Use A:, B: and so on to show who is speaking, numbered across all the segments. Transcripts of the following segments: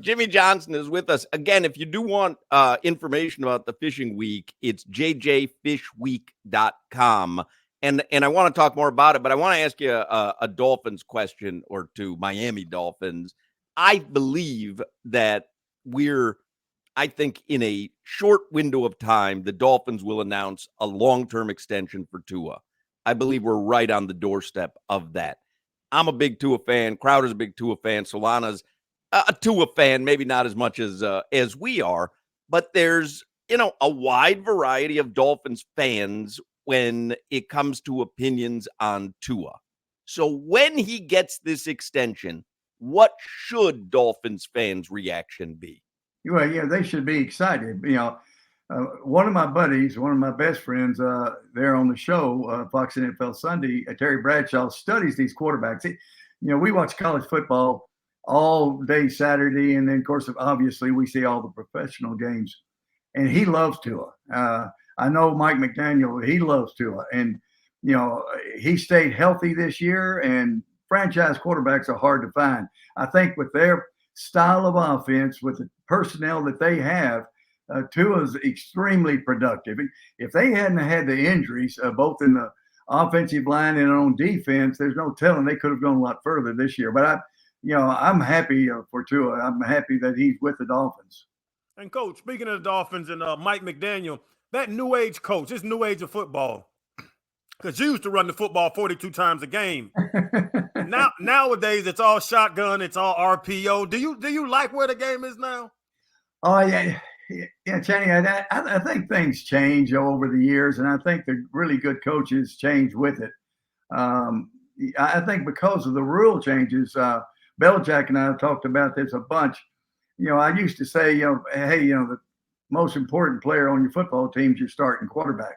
A: Jimmy Johnson is with us. Again, if you do want information about the fishing week, it's jjfishweek.com. And I want to talk more about it, but I want to ask you a Dolphins question or two, Miami Dolphins. I believe that I think in a short window of time, the Dolphins will announce a long-term extension for Tua. I believe we're right on the doorstep of that. I'm a big Tua fan. Crowder's a big Tua fan. Solana's a Tua fan, maybe not as much as we are, but there's a wide variety of Dolphins fans when it comes to opinions on Tua. So when he gets this extension, what should Dolphins fans' reaction be?
B: Well, yeah, they should be excited. One of my buddies, one of my best friends, there on the show, Fox NFL Sunday, Terry Bradshaw, studies these quarterbacks. We watch college football all day Saturday, and then, of course, obviously, we see all the professional games. And he loves Tua. I know Mike McDaniel, he loves Tua. And, he stayed healthy this year, and franchise quarterbacks are hard to find. I think with their style of offense, with the personnel that they have, Tua's extremely productive. If they hadn't had the injuries, both in the offensive line and on defense, there's no telling they could have gone a lot further this year. But I'm happy for Tua. I'm happy that he's with the Dolphins.
C: And Coach, speaking of the Dolphins and Mike McDaniel, that new age coach, this new age of football, because you used to run the football 42 times a game. Nowadays it's all shotgun, it's all RPO. Do you like where the game is now?
B: Oh yeah, Channing. I think things change over the years, and I think the really good coaches change with it. I think because of the rule changes, Belichick and I have talked about this a bunch. I used to say, hey, the most important player on your football team is your starting quarterback.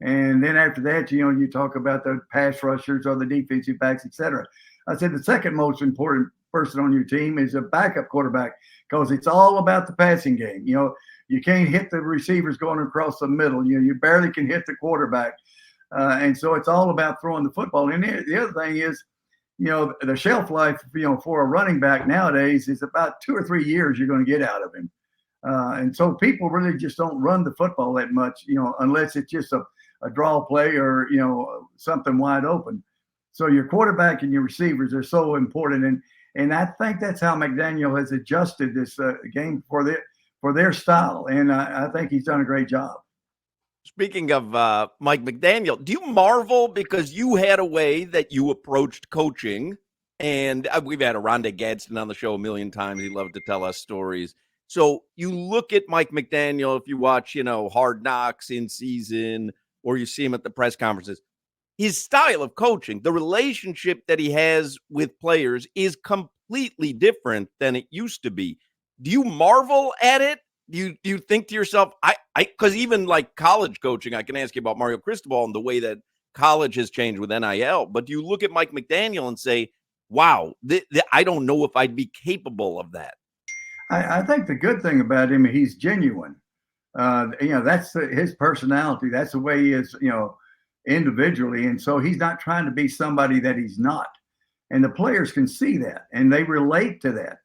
B: And then after that, you talk about the pass rushers or the defensive backs, et cetera. I said the second most important person on your team is a backup quarterback because it's all about the passing game. You can't hit the receivers going across the middle. You barely can hit the quarterback. And so it's all about throwing the football. And the other thing is, the shelf life, for a running back nowadays is about 2 or 3 years you're going to get out of him. And so people really just don't run the football that much, unless it's just a draw play or, something wide open. So your quarterback and your receivers are so important. And I think that's how McDaniel has adjusted this game for their style. And I think he's done a great job.
A: Speaking of Mike McDaniel, do you marvel because you had a way that you approached coaching? And we've had Rondé Gadsden on the show a million times. He loved to tell us stories. So you look at Mike McDaniel, if you watch, Hard Knocks in season, or you see him at the press conferences, his style of coaching, the relationship that he has with players is completely different than it used to be. Do you marvel at it? Do you think to yourself, because even like college coaching, I can ask you about Mario Cristobal and the way that college has changed with NIL, but do you look at Mike McDaniel and say, wow, I don't know if I'd be capable of that?
B: I think the good thing about him, he's genuine. That's his personality. That's the way he is, individually. And so he's not trying to be somebody that he's not. And the players can see that and they relate to that.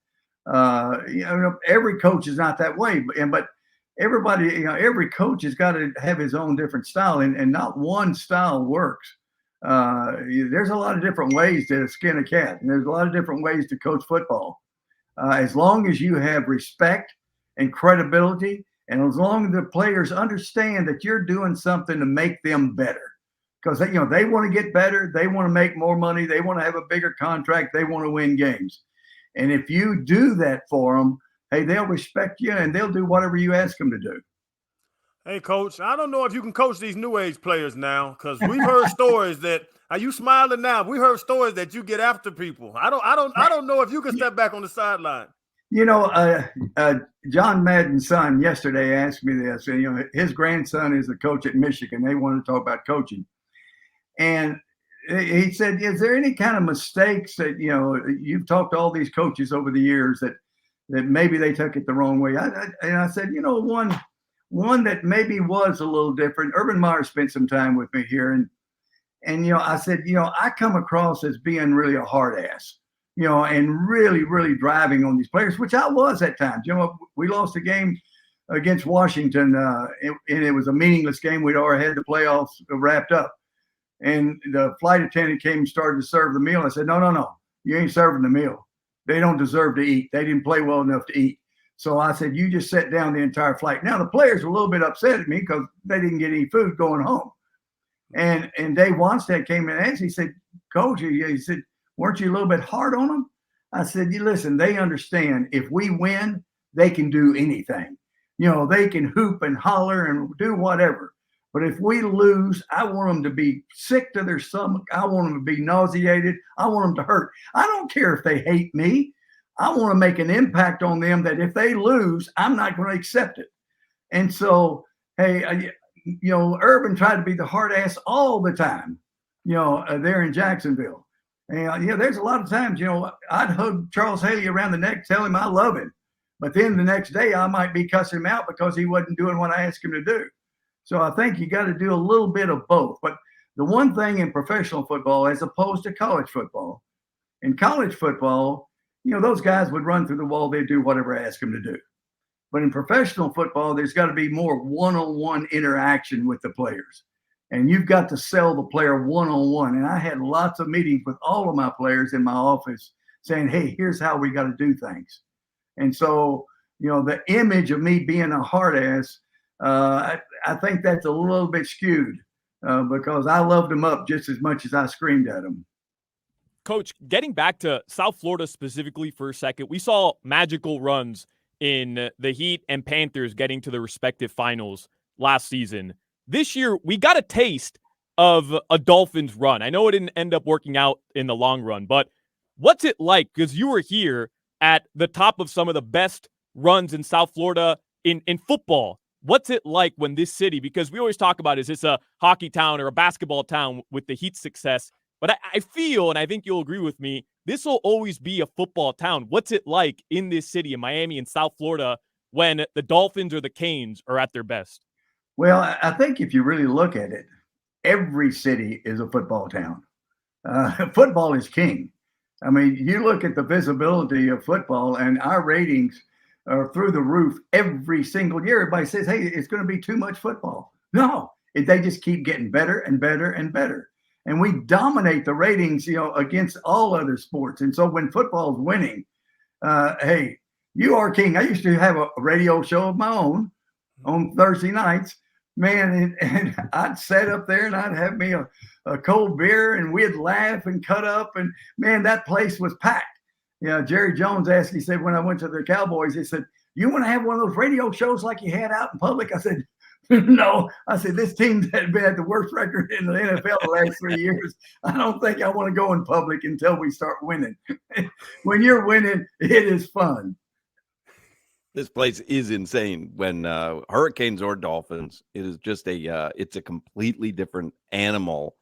B: Every coach is not that way, but everybody, every coach has got to have his own different style, and not one style works. There's a lot of different ways to skin a cat, and there's a lot of different ways to coach football. As long as you have respect and credibility, and as long as the players understand that you're doing something to make them better, because they want to get better, they want to make more money, they want to have a bigger contract, they want to win games. And if you do that for them, hey, they'll respect you and they'll do whatever you ask them to do.
C: Hey, Coach, I don't know if you can coach these new age players now, because we've heard stories that. Are you smiling now? We heard stories that you get after people. I don't know if you can step back on the sideline.
B: John Madden's son yesterday asked me this. And, his grandson is a coach at Michigan. They wanted to talk about coaching, and he said, "Is there any kind of mistakes that you've talked to all these coaches over the years that maybe they took it the wrong way?" And I said, one that maybe was a little different. Urban Meyer spent some time with me here, and I said, I come across as being really a hard ass. and really, really driving on these players, which I was at times. We lost a game against Washington, and it was a meaningless game. We'd already had the playoffs wrapped up. And the flight attendant came and started to serve the meal. I said, no, you ain't serving the meal. They don't deserve to eat. They didn't play well enough to eat. So I said, you just sit down the entire flight. Now, the players were a little bit upset at me because they didn't get any food going home. And Dave Wanstead came in and asked, he said, Coach, he said, weren't you a little bit hard on them? I said, listen, they understand if we win, they can do anything. They can hoop and holler and do whatever. But if we lose, I want them to be sick to their stomach. I want them to be nauseated. I want them to hurt. I don't care if they hate me. I want to make an impact on them that if they lose, I'm not going to accept it. And so, hey, Urban tried to be the hard ass all the time, there in Jacksonville. And, there's a lot of times, I'd hug Charles Haley around the neck, tell him I love him. But then the next day I might be cussing him out because he wasn't doing what I asked him to do. So I think you got to do a little bit of both. But the one thing in professional football, as opposed to college football, in college football, those guys would run through the wall. They'd do whatever I ask them to do. But in professional football, there's got to be more one-on-one interaction with the players. And you've got to sell the player one-on-one. And I had lots of meetings with all of my players in my office saying, hey, here's how we got to do things. And so, the image of me being a hard ass, I think that's a little bit skewed because I loved them up just as much as I screamed at them.
D: Coach, getting back to South Florida specifically for a second, we saw magical runs in the Heat and Panthers getting to the respective finals last season. This year, we got a taste of a Dolphins run. I know it didn't end up working out in the long run, but what's it like? Because you were here at the top of some of the best runs in South Florida in football. What's it like when this city, because we always talk about, is this a hockey town or a basketball town with the Heat success? But I feel, and I think you'll agree with me, this will always be a football town. What's it like in this city, in Miami and South Florida, when the Dolphins or the Canes are at their best?
B: Well, I think if you really look at it, every city is a football town. Football is king. I mean, you look at the visibility of football, and our ratings are through the roof every single year. Everybody says, hey, it's going to be too much football. No, they just keep getting better and better and better. And we dominate the ratings, against all other sports. And so when football's winning, hey, you are king. I used to have a radio show of my own on Thursday nights, man, and I'd sit up there and I'd have me a cold beer and we'd laugh and cut up. And, man, that place was packed. Jerry Jones asked, he said, when I went to the Cowboys, he said, you want to have one of those radio shows like you had out in public? I said, no. I said, this team had been at the worst record in the NFL the last 3 years. I don't think I want to go in public until we start winning. When you're winning, it is fun.
A: This place is insane. When Hurricanes or Dolphins, it is just it's a completely different animal